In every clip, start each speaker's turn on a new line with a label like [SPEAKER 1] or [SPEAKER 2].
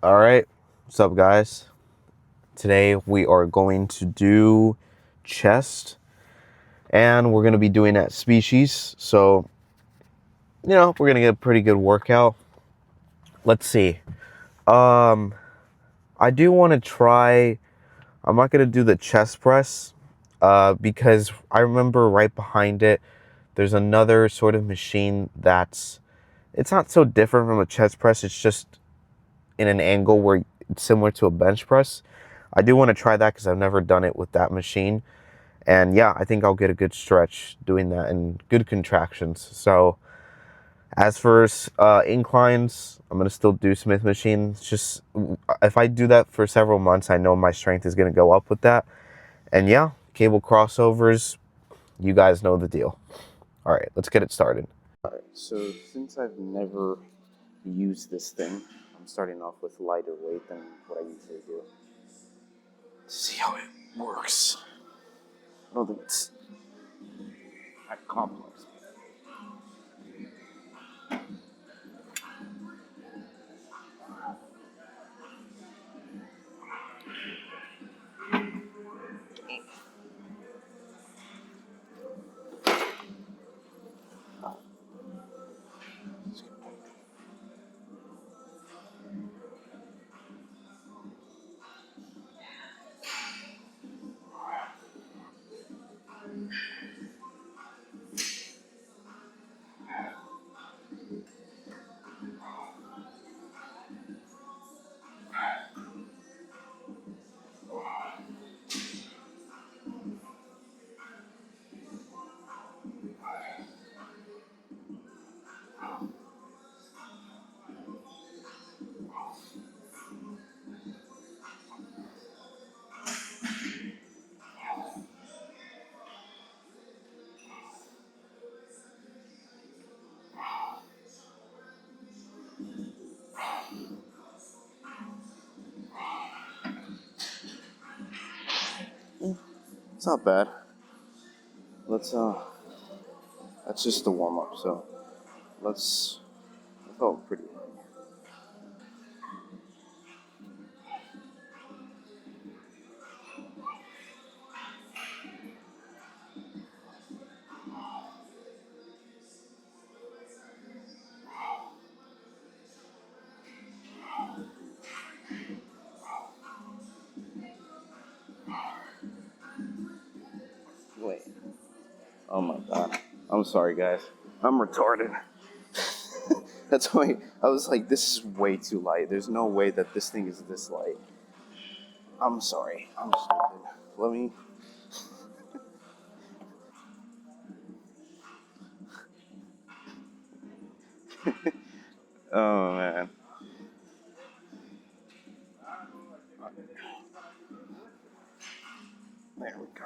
[SPEAKER 1] All right, what's up, guys? Today we are going to do chest, and we're going to be doing at species. So, we're going to get a pretty good workout. Let's see. Um, I do want to try. I'm not going to do the chest press, because I remember right behind it, there's another sort of machine it's not so different from a chest press. It's just in an angle where it's similar to a bench press. I do want to try that because I've never done it with that machine. And yeah, I think I'll get a good stretch doing that and good contractions. So as for inclines, I'm going to still do Smith machine. It's just if I do that for several months, I know my strength is going to go up with that. And yeah, cable crossovers, you guys know the deal. All right, let's get it started. All right, so since I've never used this thing, I'm starting off with lighter weight than what I usually do. See how it works. I don't think it's that complex. It's not bad. Let's that's just the warm up. So I felt pretty. Wait. Oh my god. I'm sorry, guys. I'm retarded. That's why I was like, this is way too light. There's no way that this thing is this light. I'm sorry. I'm stupid. Let me. Oh man. There we go.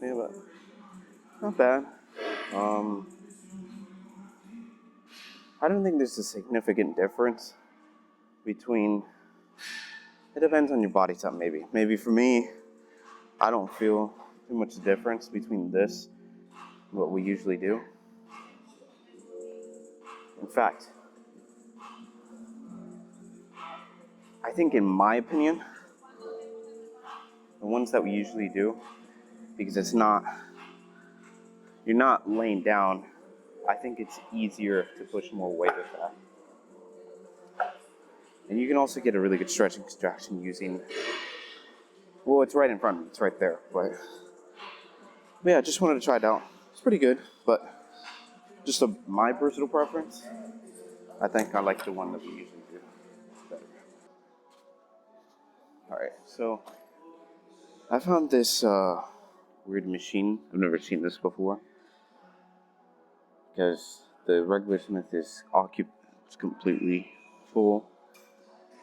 [SPEAKER 1] Yeah, but not bad. Um, I don't think there's a significant difference between. It depends on your body type, maybe. Maybe for me, I don't feel too much difference between this and what we usually do. In fact, I think, in my opinion, the ones that we usually do, because you're not laying down, I think it's easier to push more weight with that. And you can also get a really good stretching contraction using, well, it's right in front of me, it's right there. But yeah, I just wanted to try it out. It's pretty good, but just my personal preference, I think I like the one that we usually do better. Alright, so I found this weird machine. I've never seen this before. Because the regular Smith is it's completely full.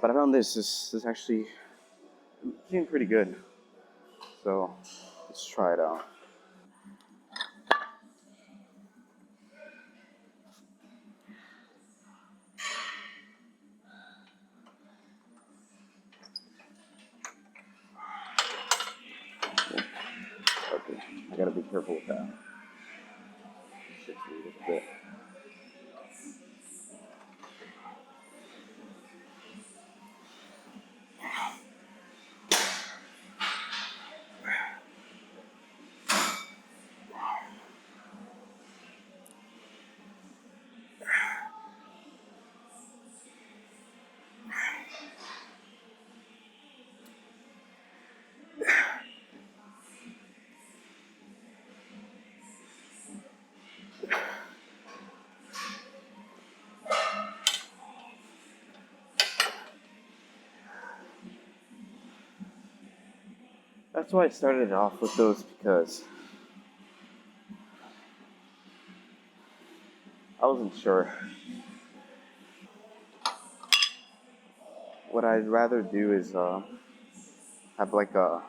[SPEAKER 1] But I found this actually seemed pretty good. So let's try it out. Okay, I gotta be careful with that. Shit's weird a bit. That's why I started off with those because I wasn't sure. What I'd rather do is have like a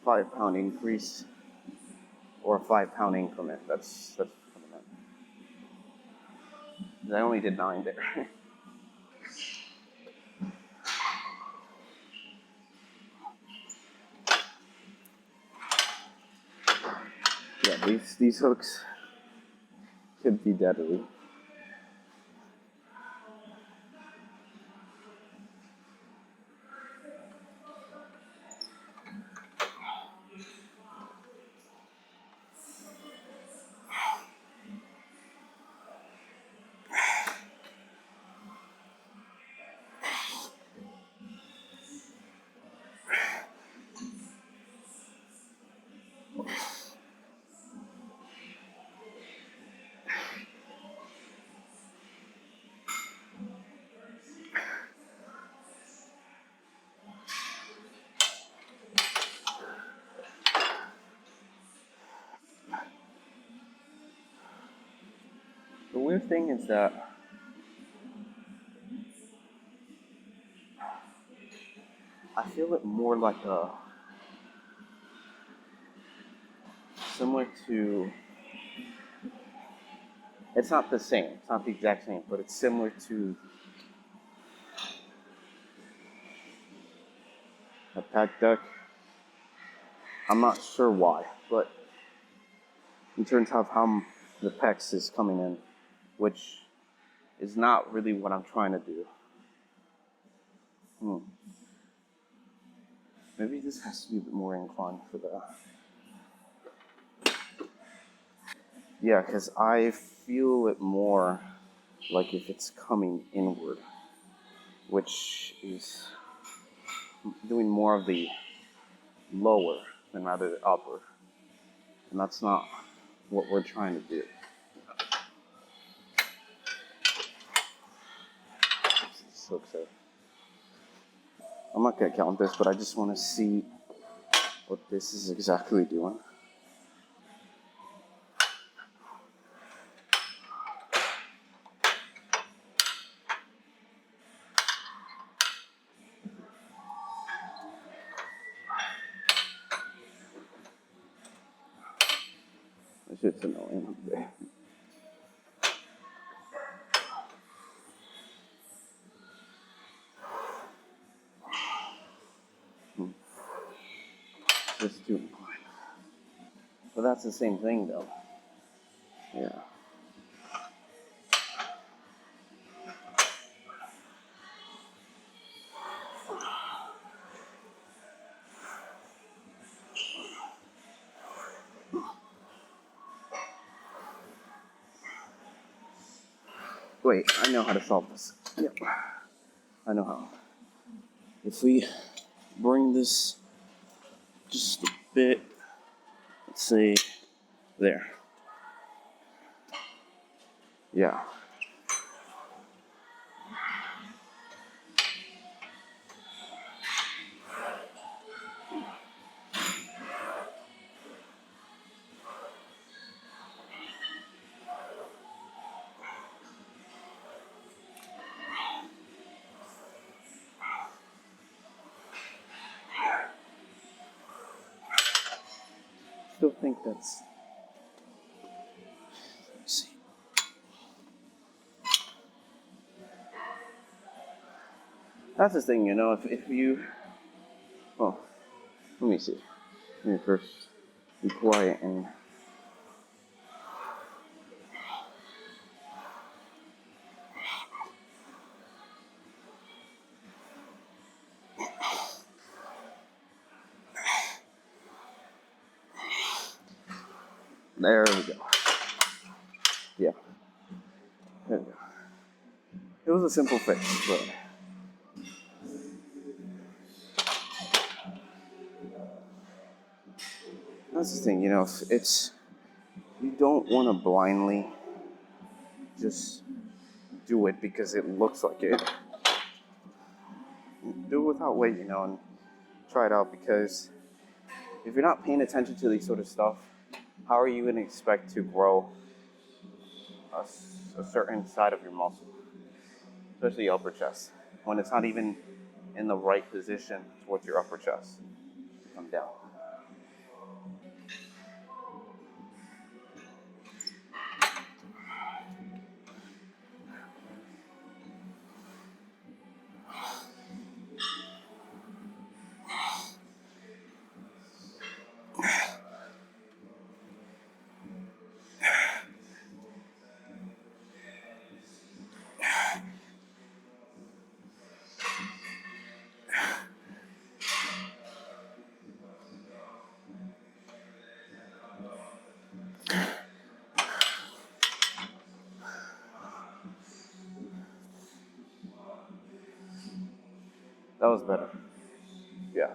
[SPEAKER 1] 5 pound increase or a 5 pound increment. That's what I meant. I only did 9 there. Yeah, these hooks could be deadly. The weird thing is that I feel it more like a similar to. It's not the same. It's not the exact same, but it's similar to a pec deck. I'm not sure why, but in terms of how the pecs is coming in, which is not really what I'm trying to do. Maybe this has to be a bit more inclined for that. Yeah, because I feel it more like if it's coming inward, which is doing more of the lower than rather the upper. And that's not what we're trying to do. So excited. I'm not gonna count this, but I just want to see what this is exactly doing. shit's annoying. Just too annoying. But that's the same thing though. Yeah. Wait, I know how to solve this. Yep. I know how. If we bring this just a bit, let's say there. Yeah. Still think that's. Let's see. That's the thing, you know, if you. Well, let me see. Let me first be quiet and. There we go. Yeah. There we go. It was a simple fix, but. That's the thing, you know, it's. You don't want to blindly just do it because it looks like it. Do it without weight, you know, and try it out because if you're not paying attention to these sort of stuff, how are you going to expect to grow a certain side of your muscle, especially your upper chest, when it's not even in the right position towards your upper chest? Come down. That was better. Yeah.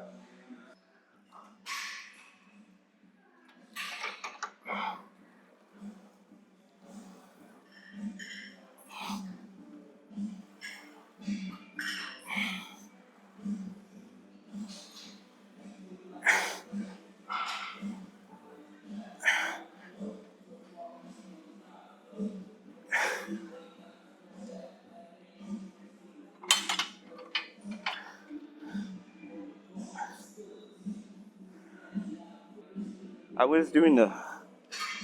[SPEAKER 1] I was doing the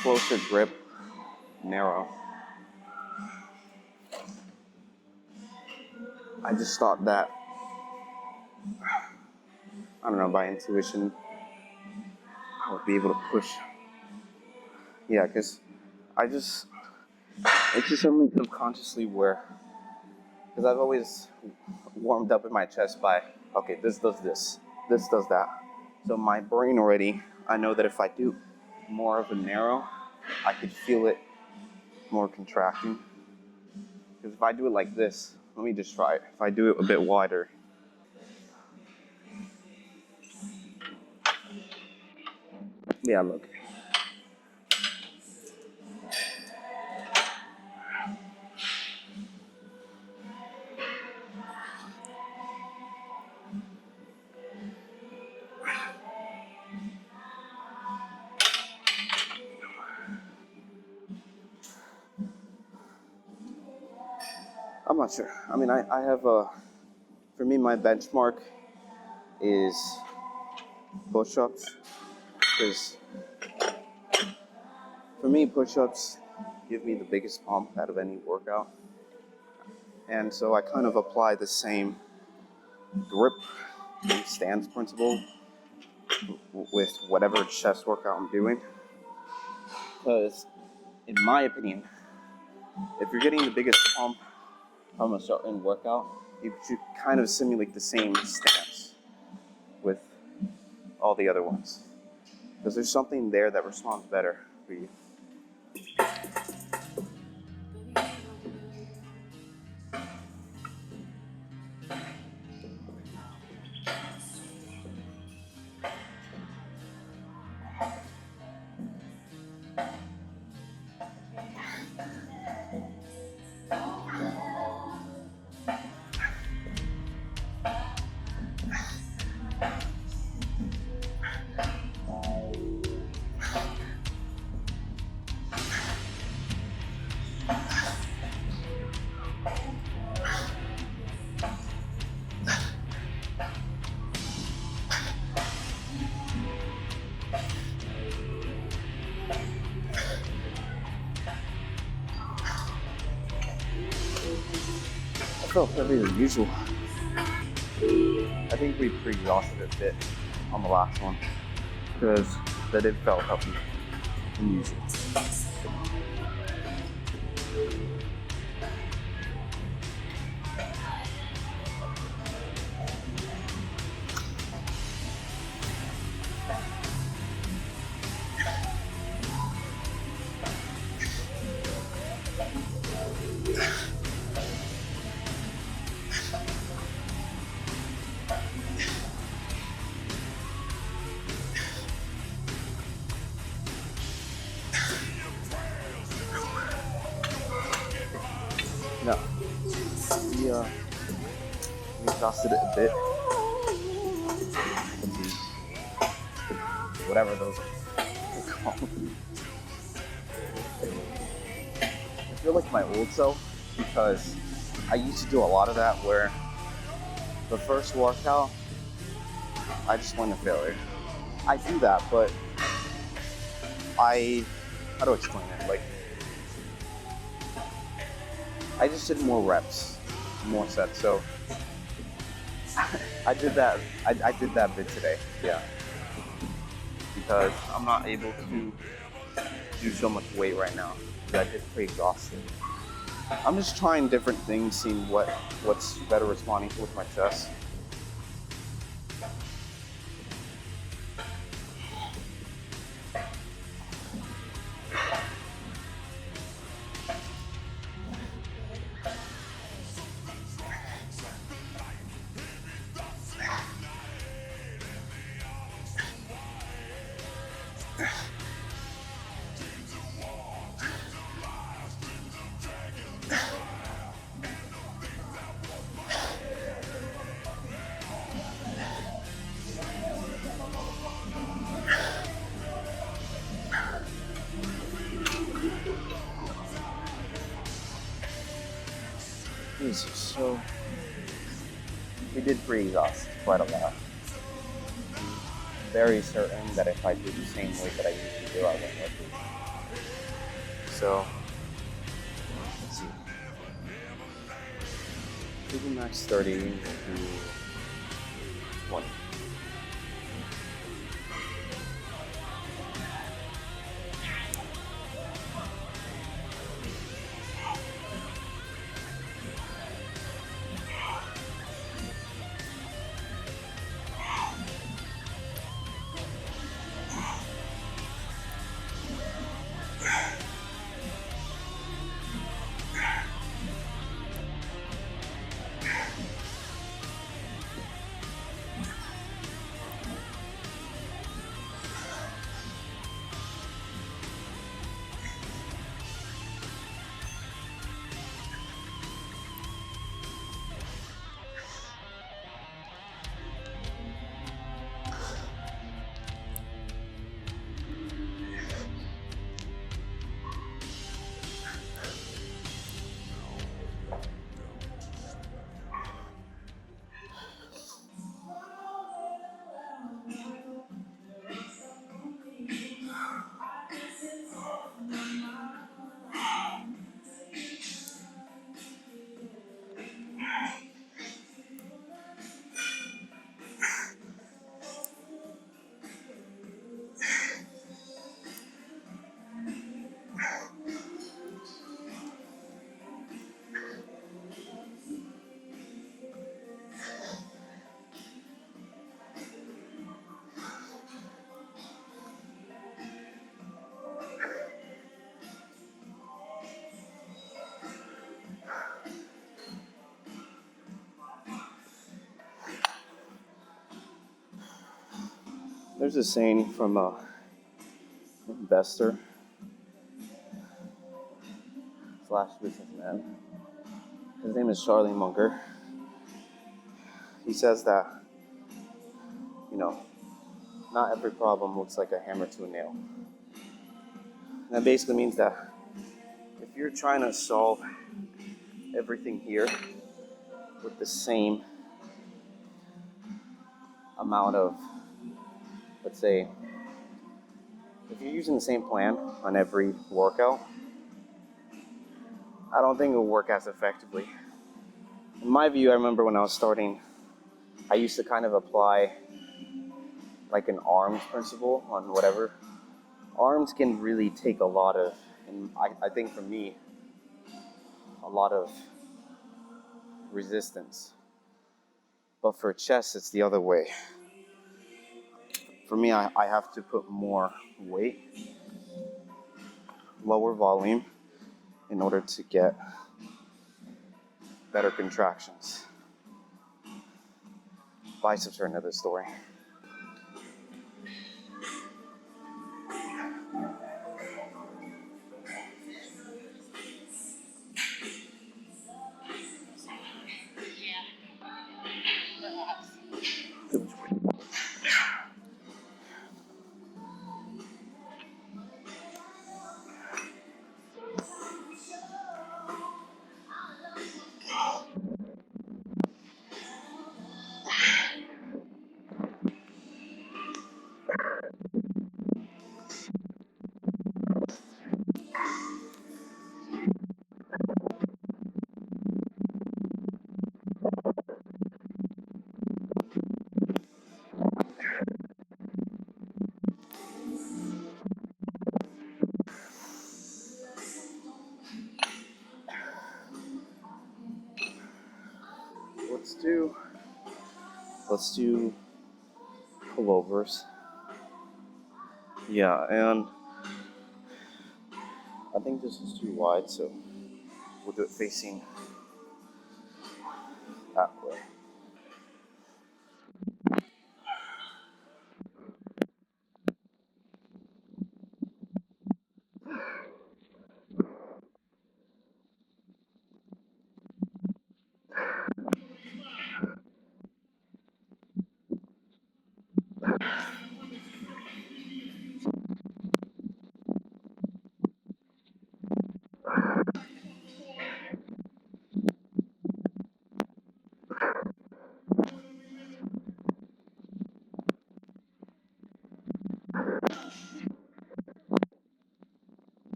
[SPEAKER 1] closer grip narrow. I just thought that, I don't know, by intuition, I would be able to push. Yeah, because it's just something subconsciously where, because I've always warmed up in my chest by, okay, this does this does that. So my brain already, I know that if I do more of a narrow, I could feel it more contracting. Because if I do it like this, let me just try it. If I do it a bit wider, yeah, look. I'm not sure. I mean, I have a, for me, my benchmark is push-ups. Because For me, push-ups give me the biggest pump out of any workout. And so I kind of apply the same grip and stance principle with whatever chest workout I'm doing. Because, in my opinion, if you're getting the biggest pump from a certain workout, you should kind of simulate the same stance with all the other ones. Because there's something there that responds better for you. I felt heavier than usual. I think we pre-exhausted a bit on the last one because that it felt heavier than usual. No, we exhausted it a bit. Whatever those are called. I feel like my old self because I used to do a lot of that where the first workout I just went to failure. I do that, but how do I explain it? Like, I just did more reps, more sets. So I did that. I did that bit today. Yeah, because I'm not able to do so much weight right now. I get pretty exhausted. I'm just trying different things, seeing what's better responding with my chest. So we did pre-exhaust quite a lot. Very certain that if I do the same weight that I usually do, I won't let it. So let's see. Google Max 30 to 20. There's a saying from a investor slash businessman. His name is Charlie Munger. He says that, you know, not every problem looks like a hammer to a nail. And that basically means that if you're trying to solve everything here with the same amount of, let's say, if you're using the same plan on every workout, I don't think it will work as effectively. In my view, I remember when I was starting, I used to kind of apply like an arms principle on whatever. Arms can really take a lot of, and I think for me, a lot of resistance. But for chest, it's the other way. For me, I have to put more weight, lower volume, in order to get better contractions. Biceps are another story. Let's do pullovers. Yeah, and I think this is too wide, so we'll do it facing that way.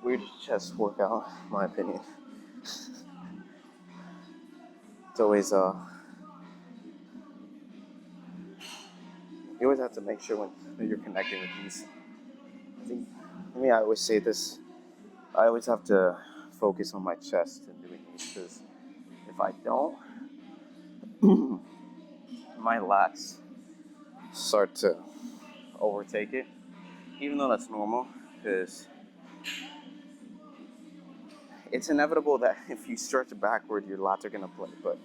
[SPEAKER 1] Weird chest workout, in my opinion. It's always you always have to make sure when you're connecting with these. I think for me, I always say this. I always have to focus on my chest and doing these because if I don't, my lats start to overtake it. Even though that's normal, because it's inevitable that if you stretch backward, your lats are gonna play. But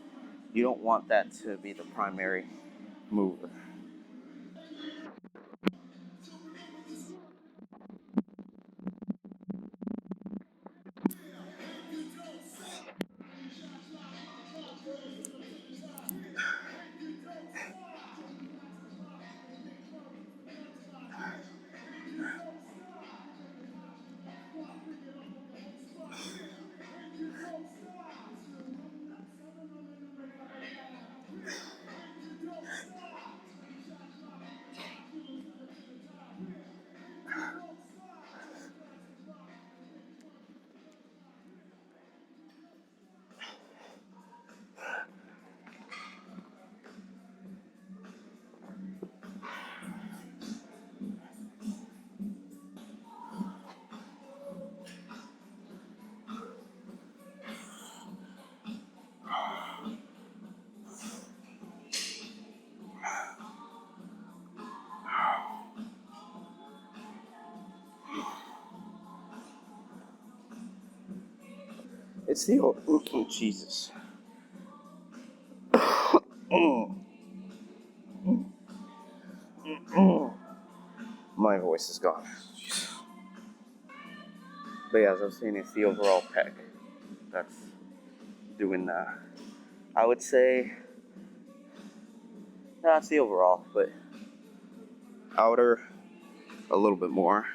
[SPEAKER 1] you don't want that to be the primary mover. It's the old, Jesus. My voice is gone. But yeah, as I was saying, it's the overall pec that's doing that. I would say that's the overall, but outer a little bit more.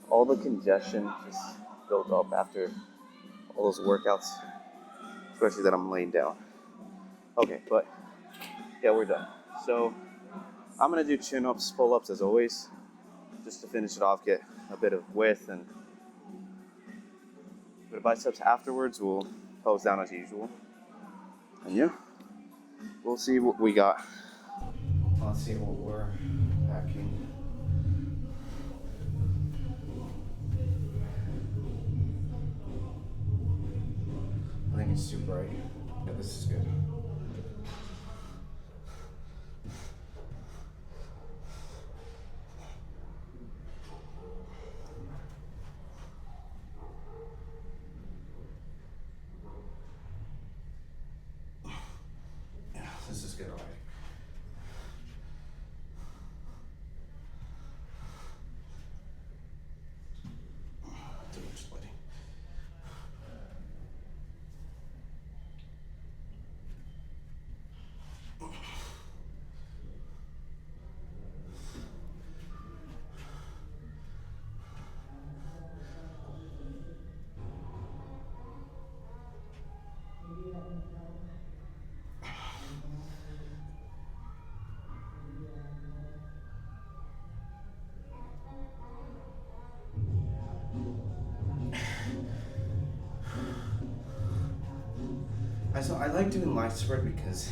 [SPEAKER 1] All the congestion just built up after all those workouts, especially that I'm laying down. Okay, but yeah, we're done. So I'm gonna do chin-ups, pull-ups as always, just to finish it off, get a bit of width, and the biceps afterwards we'll pose down as usual. And yeah, we'll see what we got. Let's see what we're packing. I think it's too bright. Yeah, this is good. Yeah, this is good already. Too much lighting. I like doing light spread because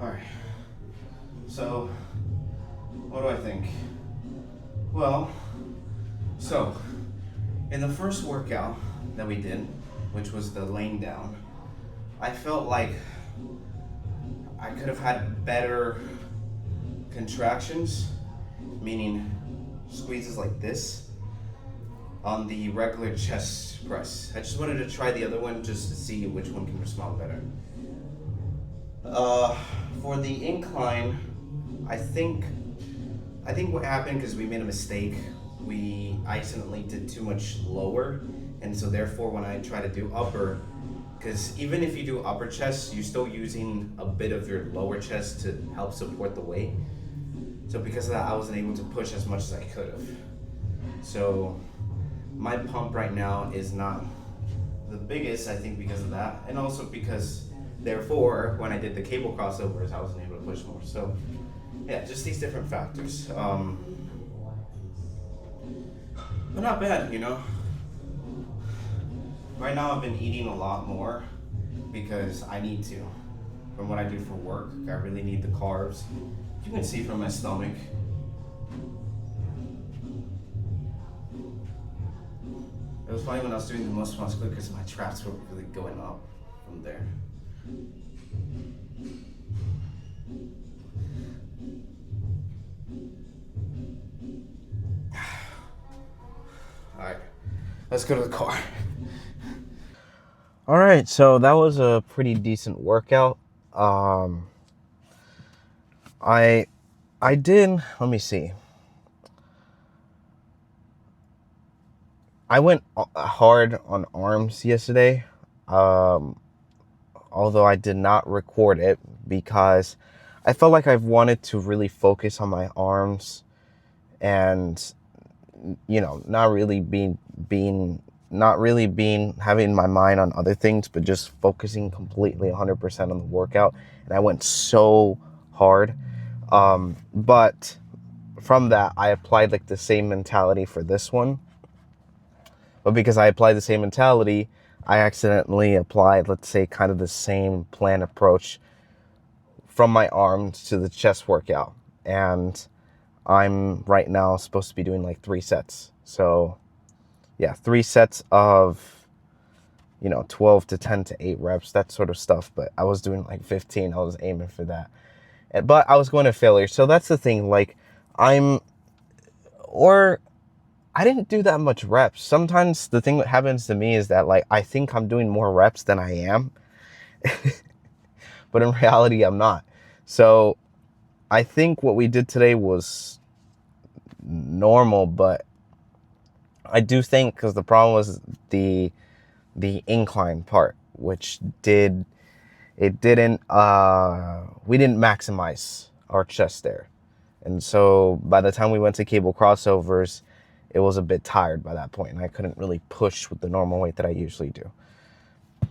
[SPEAKER 1] alright. So what do I think? Well, so in the first workout that we did, which was the laying down, I felt like I could have had better contractions, meaning squeezes like this, on the regular chest press. I just wanted to try the other one just to see which one can respond better. For the incline, I think what happened, because we made a mistake, we accidentally did too much lower, and so therefore when I try to do upper, because even if you do upper chest, you're still using a bit of your lower chest to help support the weight. So because of that, I wasn't able to push as much as I could have. So my pump right now is not the biggest, I think, because of that, and also because therefore when I did the cable crossovers, I wasn't able to push more. So yeah, just these different factors. But not bad, you know. Right now I've been eating a lot more because I need to. From what I do for work, I really need the carbs. You can see from my stomach. It was funny when I was doing the most muscular because my traps were really going up from there. Alright, let's go to the car. All right, so that was a pretty decent workout. Um, I did. Let me see. I went hard on arms yesterday. Um, although I did not record it because I felt like I've wanted to really focus on my arms and not really being having my mind on other things, but just focusing completely 100% on the workout. And I went so hard. But from that, I applied like the same mentality for this one. But because I applied the same mentality, I accidentally applied, let's say, kind of the same plan approach from my arms to the chest workout. And I'm right now supposed to be doing like 3 sets. So yeah, 3 sets of, 12 to 10 to 8 reps, that sort of stuff. But I was doing like 15. I was aiming for that. But I was going to failure. So that's the thing. Like I didn't do that much reps. Sometimes the thing that happens to me is that like I think I'm doing more reps than I am. But in reality, I'm not. So I think what we did today was normal, but I do think because the problem was the incline part, which we didn't maximize our chest there. And so by the time we went to cable crossovers, it was a bit tired by that point, and I couldn't really push with the normal weight that I usually do.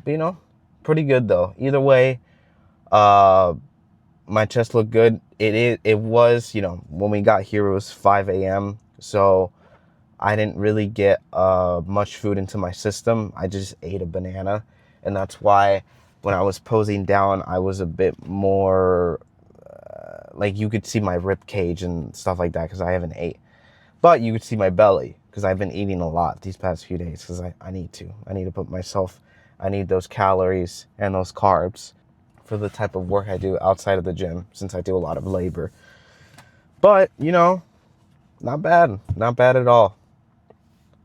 [SPEAKER 1] But pretty good though. Either way, my chest looked good. It was, when we got here, it was 5 a.m. So I didn't really get much food into my system. I just ate a banana. And that's why when I was posing down, I was a bit more, like you could see my rib cage and stuff like that because I haven't ate. But you could see my belly because I've been eating a lot these past few days because I need to. I need to I need those calories and those carbs for the type of work I do outside of the gym since I do a lot of labor. But, not bad. Not bad at all.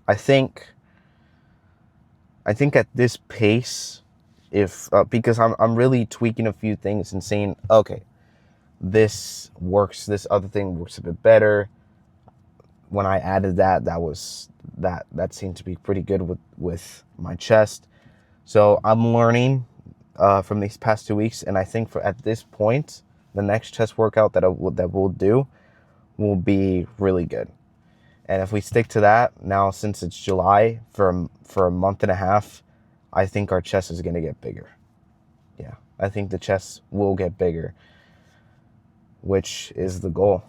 [SPEAKER 1] I think at this pace, if because I'm really tweaking a few things and saying, okay, this works, this other thing works a bit better. When I added that seemed to be pretty good with my chest. So I'm learning from these past 2 weeks, and I think at this point, the next chest workout that we'll do will be really good. And if we stick to that now, since it's July, for a month and a half, I think our chest is going to get bigger. Yeah, I think the chest will get bigger, which is the goal.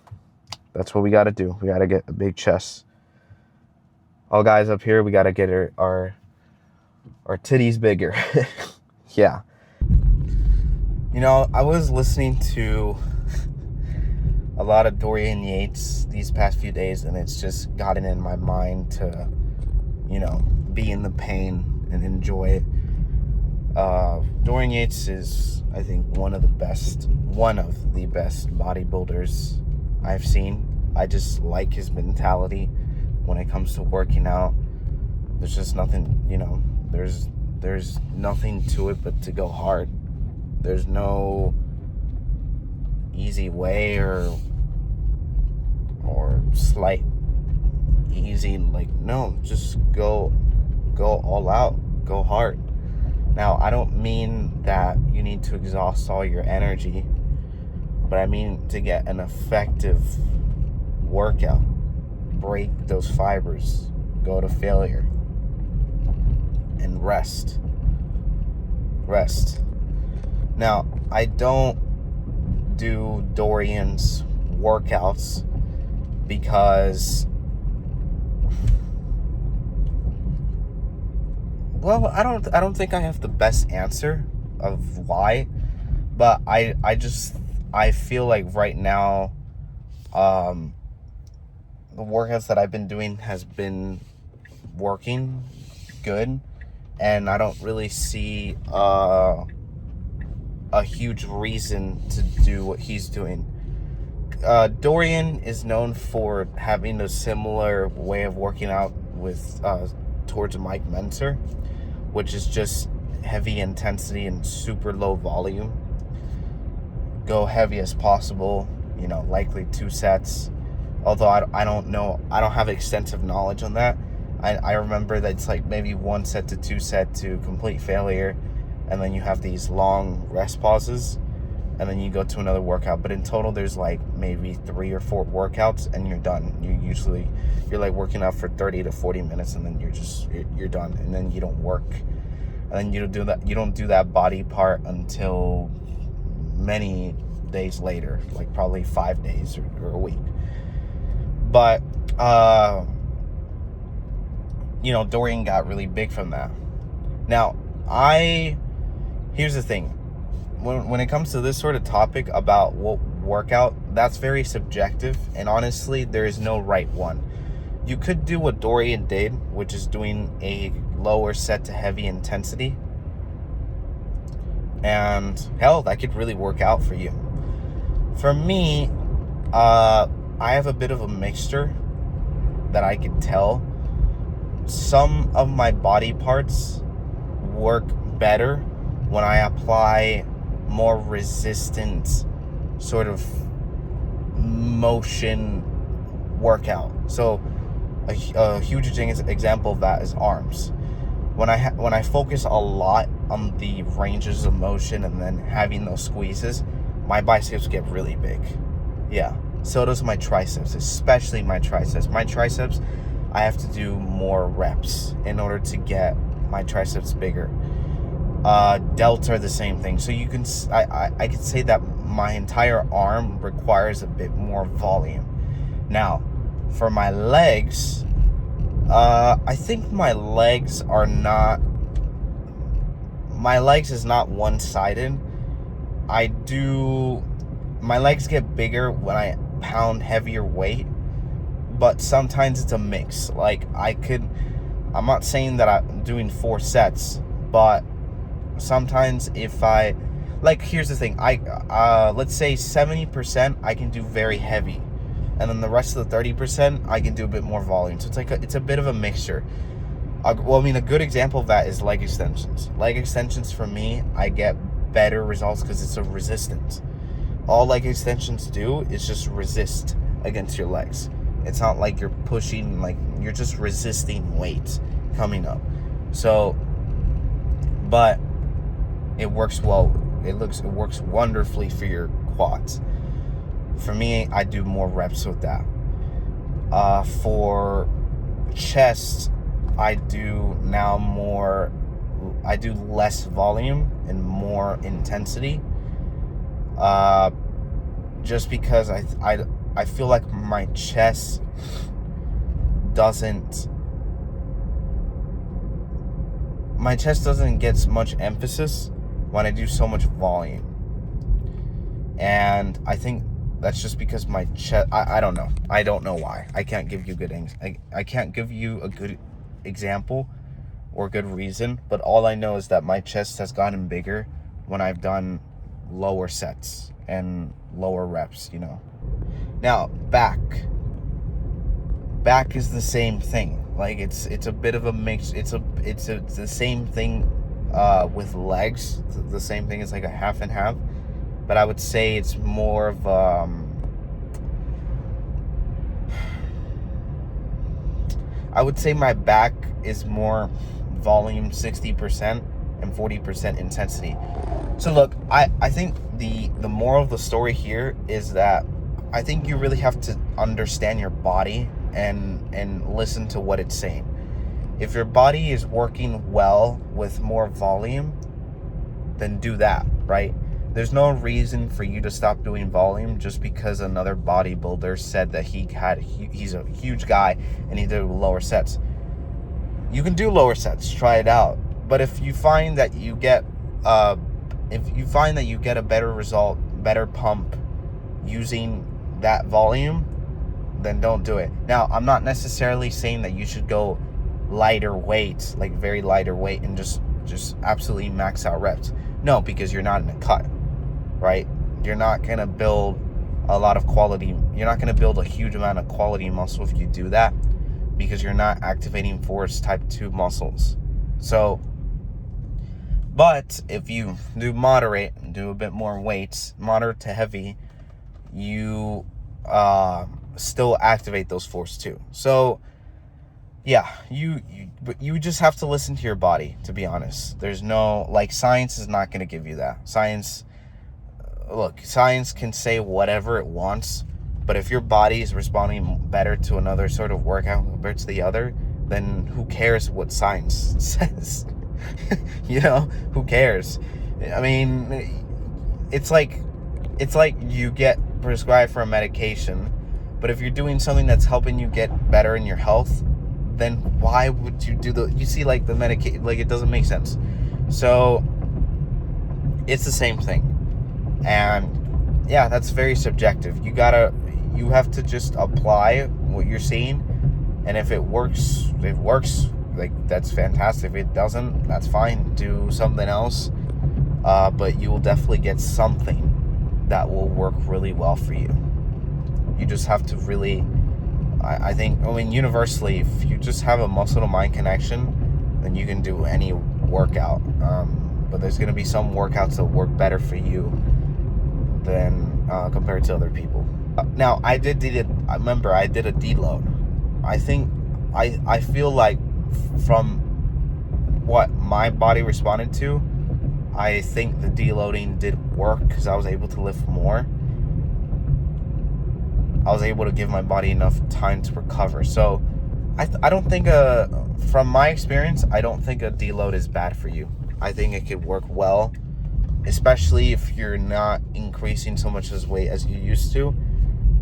[SPEAKER 1] That's what we got to do. We got to get a big chest. All guys up here, we got to get our titties bigger. Yeah. I was listening to a lot of Dorian Yates these past few days, and it's just gotten in my mind to, be in the pain and enjoy it. Dorian Yates is, I think, one of the best bodybuilders I've seen. I just like his mentality when it comes to working out. There's just nothing, there's nothing to it but to go hard. There's no easy way or slight easy, no, just go all out, go hard. Now, I don't mean that you need to exhaust all your energy, but I mean to get an effective workout, break those fibers, go to failure, and rest. Now, I don't do Dorian's workouts because, well, I don't think I have the best answer of why, but I feel like right now, the workouts that I've been doing has been working good, and I don't really see a huge reason to do what he's doing. Dorian is known for having a similar way of working out with towards Mike Mentzer, which is just heavy intensity and super low volume. Go heavy as possible, you know, likely 2 sets. Although I don't know, I don't have extensive knowledge on that. I remember that it's like maybe 1 set to 2 set to complete failure, and then you have these long rest pauses, and then you go to another workout. But in total, there's like maybe 3 or 4 workouts, and you're done. You're like working out for 30 to 40 minutes, and then you're done, and then you don't work, and then you don't do that body part until many days later, like probably 5 days or a week. But you know, Dorian got really big from that. Now, here's the thing. When it comes to this sort of topic about what workout, that's very subjective, and honestly, there is no right one. You could do what Dorian did, which is doing a lower set to heavy intensity, and hell, that could really work out for you. For me, I have a bit of a mixture that I can tell. Some of my body parts work better when I apply more resistant sort of motion workout. So a huge example of that is arms. When I focus a lot on the ranges of motion and then having those squeezes, my biceps get really big. Yeah. So does my triceps, especially my triceps. My triceps, I have to do more reps in order to get my triceps bigger. Delts are the same thing. So you can, I could say that my entire arm requires a bit more volume. Now, for my legs, I think my legs is not one-sided. My legs get bigger when I pound heavier weight, but sometimes it's a mix. Like I'm not saying that I'm doing 4 sets, but sometimes here's the thing, let's say 70% I can do very heavy, and then the rest of the 30% I can do a bit more volume. So it's a bit of a mixture. A good example of that is leg extensions. Leg extensions, for me, I get better results because it's a resistance. All leg extensions do is just resist against your legs. It's not like you're pushing, like you're just resisting weight coming up. So, but it works well. It works wonderfully for your quads. For me, I do more reps with that. For chest, I do less volume and more intensity. Just because I feel like my chest doesn't get much emphasis when I do so much volume. And I think that's just because my chest, I don't know. I don't know why. I can't give you I can't give you a good example or good reason, but all I know is that my chest has gotten bigger when I've done lower sets and lower reps, you know. Now, back is the same thing. Like it's a bit of a mix. It's the same thing with legs. The same thing. It's like a half and half, but I would say it's more of I would say my back is more volume 60% and 40% intensity. So look, I think the moral of the story here is that I think you really have to understand your body and listen to what it's saying. If your body is working well with more volume, then do that, right? There's no reason for you to stop doing volume just because another bodybuilder said that he's a huge guy and he did lower sets. You can do lower sets, try it out. But if you find that you get a better result, better pump using that volume, then don't do it. Now, I'm not necessarily saying that you should go lighter weight, like very lighter weight, and just absolutely max out reps. No, because you're not in a cut, right? You're not going to build a lot of quality. You're not going to build a huge amount of quality muscle if you do that, because you're not activating force type 2 muscles. So But if you do moderate and do a bit more weights, moderate to heavy, you still activate those force too. So yeah, but you just have to listen to your body, to be honest. There's no, like, science is not going to give you that. Science can say whatever it wants, but if your body is responding better to another sort of workout compared to the other, then who cares what science says? Who cares? I mean, it's like you get prescribed for a medication, but if you're doing something that's helping you get better in your health, then why would you do you see, like, the medication, like, it doesn't make sense. So it's the same thing. And yeah, that's very subjective. You have to just apply what you're seeing, and if it works, it works. Like, that's fantastic. If it doesn't, that's fine. Do something else. But you will definitely get something that will work really well for you. You just have to really, I mean, universally, if you just have a muscle to mind connection, then you can do any workout. But there's going to be some workouts that work better for you than compared to other people. Now, I did a deload. I feel like, from what my body responded to, I think the deloading did work because I was able to lift more. I was able to give my body enough time to recover. So I don't think from my experience, I don't think a deload is bad for you. I think it could work well, especially if you're not increasing so much as weight as you used to.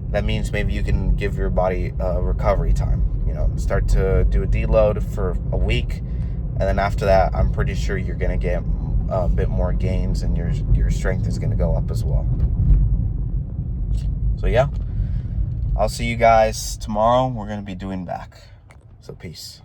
[SPEAKER 1] That means maybe you can give your body recovery time. Start to do a deload for a week, and then after that, I'm pretty sure you're gonna get a bit more gains, and your strength is gonna go up as well. So yeah, I'll see you guys tomorrow. We're gonna be doing back. So peace.